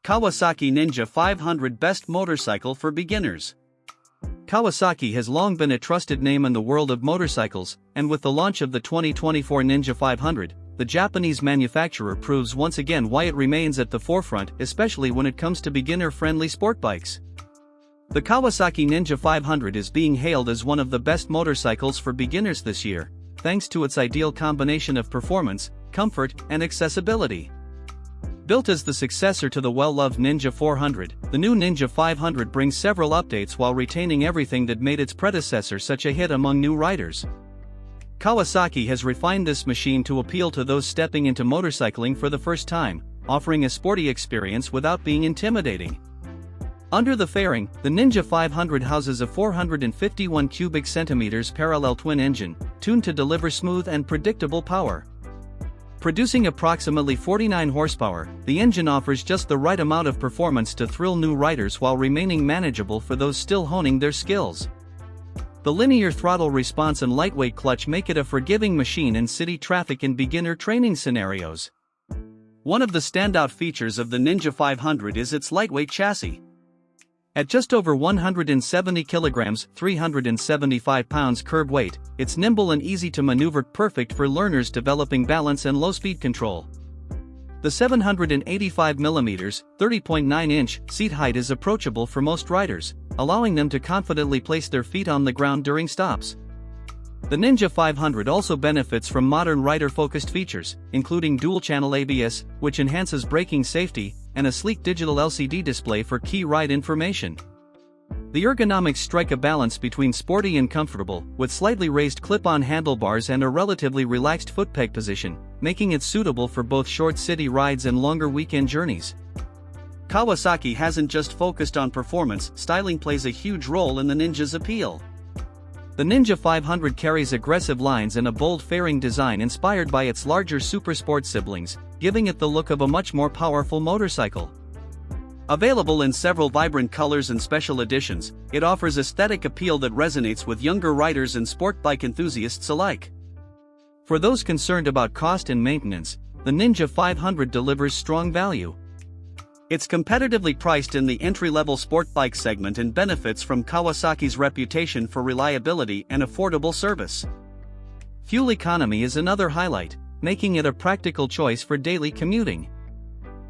Kawasaki Ninja 500 Best Motorcycle for Beginners. Kawasaki has long been a trusted name in the world of motorcycles, and with the launch of the 2024 Ninja 500, the Japanese manufacturer proves once again why it remains at the forefront, especially when it comes to beginner-friendly sport bikes. The Kawasaki Ninja 500 is being hailed as one of the best motorcycles for beginners this year, thanks to its ideal combination of performance, comfort, and accessibility. Built as the successor to the well-loved Ninja 400, the new Ninja 500 brings several updates while retaining everything that made its predecessor such a hit among new riders. Kawasaki has refined this machine to appeal to those stepping into motorcycling for the first time, offering a sporty experience without being intimidating. Under the fairing, the Ninja 500 houses a 451 cubic centimeters parallel twin engine, tuned to deliver smooth and predictable power. Producing approximately 49 horsepower, the engine offers just the right amount of performance to thrill new riders while remaining manageable for those still honing their skills. The linear throttle response and lightweight clutch make it a forgiving machine in city traffic and beginner training scenarios. One of the standout features of the Ninja 500 is its lightweight chassis. At just over 170 kilograms (375 pounds) curb weight, it's nimble and easy to maneuver, perfect for learners developing balance and low-speed control. The 785mm (30.9-inch) seat height is approachable for most riders, allowing them to confidently place their feet on the ground during stops. The Ninja 500 also benefits from modern rider-focused features, including dual-channel ABS, which enhances braking safety, and a sleek digital LCD display for key ride information. The ergonomics strike a balance between sporty and comfortable, with slightly raised clip-on handlebars and a relatively relaxed foot peg position, making it suitable for both short city rides and longer weekend journeys. Kawasaki hasn't just focused on performance, styling plays a huge role in the Ninja's appeal. The Ninja 500 carries aggressive lines and a bold fairing design inspired by its larger supersport siblings, giving it the look of a much more powerful motorcycle. Available in several vibrant colors and special editions, it offers aesthetic appeal that resonates with younger riders and sport bike enthusiasts alike. For those concerned about cost and maintenance, the Ninja 500 delivers strong value. It's competitively priced in the entry-level sport bike segment and benefits from Kawasaki's reputation for reliability and affordable service. Fuel economy is another highlight, making it a practical choice for daily commuting.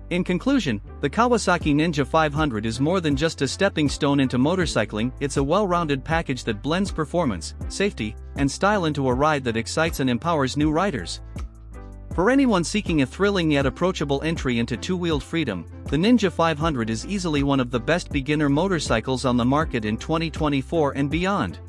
In conclusion, the Kawasaki Ninja 500 is more than just a stepping stone into motorcycling, it's a well-rounded package that blends performance, safety, and style into a ride that excites and empowers new riders. For anyone seeking a thrilling yet approachable entry into two-wheeled freedom, the Ninja 500 is easily one of the best beginner motorcycles on the market in 2024 and beyond.